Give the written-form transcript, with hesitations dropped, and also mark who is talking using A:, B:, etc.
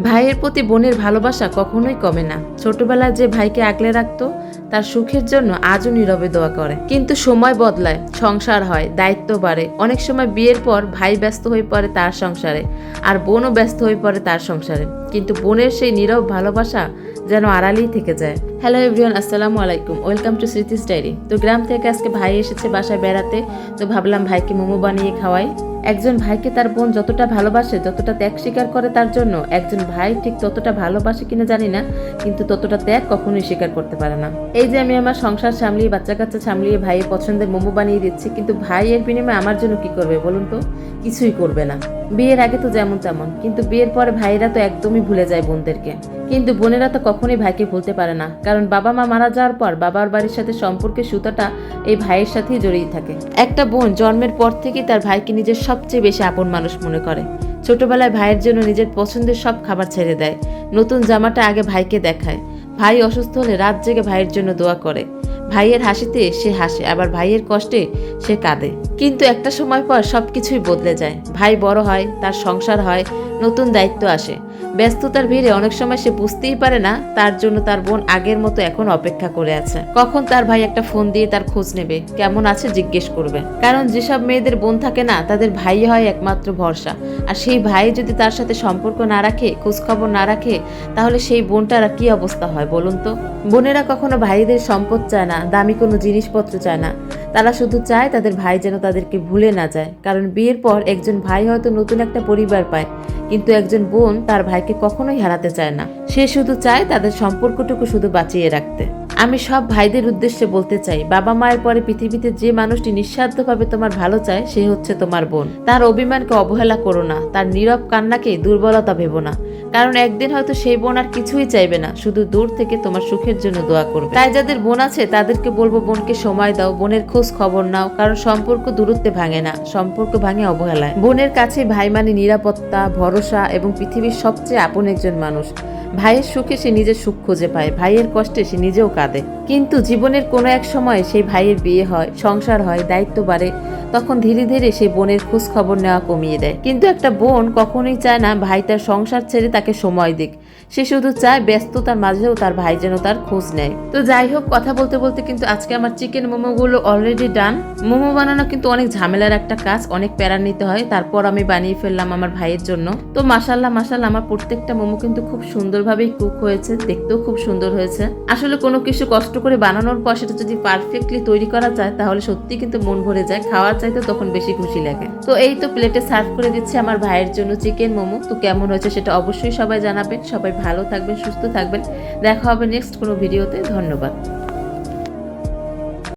A: ভাইয়ের প্রতি বোনের ভালোবাসা কখনোই কমে না। ছোটবেলায় যে ভাইকে আগলে রাখতো তার সুখের জন্য আজও নীরবে দোয়া করে। কিন্তু সময় বদলায়, সংসার হয়, দায়িত্ব বাড়ে। অনেক সময় বিয়ের পর ভাই ব্যস্ত হয়ে পড়ে তার সংসারে, আর বোনও ব্যস্ত হয়ে পড়ে তার সংসারে। কিন্তু বোনের সেই নীরব ভালোবাসা যেন আড়ালেই থেকে যায়। হ্যালো এভরিওয়ান, আসসালামু আলাইকুম, ওয়েলকাম টু স্মৃতিস ডায়েরি। তো গ্রাম থেকে আজকে ভাই এসেছে বাসায় বেড়াতে, তো ভাবলাম ভাইকে মোমো বানিয়ে খাওয়াই। একজন ভাইকে তার বোন যতটা ভালোবাসে, যতটা ত্যাগ স্বীকার করে তার জন্য, একজন ভাই ঠিক ততটা ভালোবাসে কিনা জানি না, কিন্তু ততটা ত্যাগ কখনোই স্বীকার করতে পারে না। এই যে আমি আমার সংসার সামলিয়ে, বাচ্চা কাচ্চা সামলিয়ে ভাইয়ের পছন্দের মোমো বানিয়ে দিচ্ছি, কিন্তু ভাই এর বিনিময়ে আমার জন্য কি করবে বলুন তো? কিছুই করবে না। বিয়ের আগে তো যেমন তেমন, কিন্তু বিয়ের পরে ভাইয়েরা তো একদমই ভুলে যায় বোনদেরকে। কিন্তু বোনেরা তো কখনোই ভাইকে ভুলতে পারে না, কারণ বাবা মা মারা যাওয়ার পর বাবার বাড়ির সাথে সম্পর্কের সুতাটা এই ভাইয়ের সাথেই জড়িয়ে থাকে। একটা বোন জন্মের পর থেকেই তার ভাইকে নিজের সবচেয়ে বেশি আপন মানুষ মনে করে। ছোটবেলায় ভাইয়ের জন্য নিজের পছন্দের সব খাবার ছেড়ে দেয়, নতুন জামাটা আগে ভাইকে দেখায়। ভাই অসুস্থ হলে রাত জেগে ভাইয়ের জন্য দোয়া করে। ভাইয়ের হাসিতে সে হাসে, আবার ভাইয়ের কষ্টে সে কাঁদে। কিন্তু একটা সময় পর সবকিছুই বদলে যায়। ভাই বড় হয়, তার সংসার হয়, নতুন দায়িত্ব আসে। ব্যস্ততার ভিড়ে অনেক সময় সে বুঝতেই পারে না তার জন্য তার বোন আগের মতো এখন অপেক্ষা করে আছে, কখন তার ভাই একটা ফোন দিয়ে তার খোঁজ নেবে, কেমন আছে জিজ্ঞেস করবে। কারণ যেসব মেয়েদের বোন থাকে না, তাদের ভাই হয় একমাত্র ভরসা। আর সেই ভাই যদি তার সাথে সম্পর্ক না রাখে, খোঁজ খবর না রাখে, তাহলে সেই বোনটার কি অবস্থা হয় বলুন তো? বোনেরা কখনো ভাইদের সম্পদ চায় না, দামি কোনো জিনিসপত্র চায় না। তারা শুধু চায় তাদের ভাই যেন তাদেরকে ভুলে না যায়। কারণ বিয়ের পর একজন ভাই হয়তো নতুন একটা পরিবার পায়, কিন্তু একজন বোন তার ভাইকে কখনোই হারাতে চায় না। সে শুধু চায় তাদের সম্পর্কটুকু শুধু বাঁচিয়ে রাখতে। আমি সব ভাইদের উদ্দেশ্যে বলতে চাই, বাবা মায়ের পরে পৃথিবীতে যে মানুষটি নিঃস্বার্থভাবে তোমার ভালো চায়, সে হচ্ছে তোমার বোন। তার অভিমানকে অবহেলা করো না, তার নীরব কান্নাকে দুর্বলতা ভেবো না। কারণ একদিন হয়তো সেই বোন আর কিছুই চাইবে না, শুধু দূর থেকে তোমার সুখের জন্য দোয়া করবে। তাই যাদের বোন আছে তাদেরকে বলবো, বোনকে সময় দাও, বোনের খোঁজ খবর নাও। কারণ সম্পর্ক দূরত্বে ভাঙে না, সম্পর্ক ভাঙে অবহেলায়। বোনের কাছে ভাই মানে নিরাপত্তা, ভরসা এবং পৃথিবীর সবচেয়ে আপন একজন মানুষ। ভাইয়ের সুখে সে নিজের সুখ খুঁজে পায়, ভাইয়ের কষ্টে সে নিজেও কাঁদে। কিন্তু জীবনের কোনো এক সময় সেই ভাইয়ের বিয়ে হয়, সংসার হয়, দায়িত্ব বাড়ে, তখন ধীরে ধীরে সেই বোনের খোঁজ খবর নেওয়া কমিয়ে দেয়। কিন্তু একটা বোন কখনোই চায় না ভাই তার সংসার ছেড়ে তাকে সময় দিক। সে শুধু চায় ব্যস্ততার মাঝেও তার ভাই যেন তার খোঁজ নেয়। তো যাই হোক, কথা বলতে বলতে কিন্তু আজকে আমার চিকেন মোমোগুলো অলরেডি ডান। মোমো বানানো কিন্তু অনেক ঝামেলার একটা কাজ, অনেক প্যারা নিতে হয়। তারপর আমি বানিয়ে ফেললাম আমার ভাইয়ের জন্য। তো মাশাল্লাহ মাশাল্লাহ, আমার প্রত্যেকটা মোমো কিন্তু খুব সুন্দরভাবেই কুক হয়েছে, দেখতেও খুব সুন্দর হয়েছে। আসলে কোনো কিছু কষ্ট করে বানানোর পর সেটা যদি পারফেক্টলি তৈরি করা যায়, তাহলে সত্যি কিন্তু মন ভরে যায়। খাওয়ার চাইতে তখন বেশি খুশি লাগে। তো এই তো প্লেটে সার্ভ করে দিচ্ছি আমার ভাইয়ের জন্য চিকেন মোমো। তো কেমন হয়েছে সেটা অবশ্যই সবাই জানাবেন। সবাই ভালো থাকবেন, সুস্থ থাকবেন। দেখা হবে নেক্সট কোনো ভিডিওতে। ধন্যবাদ।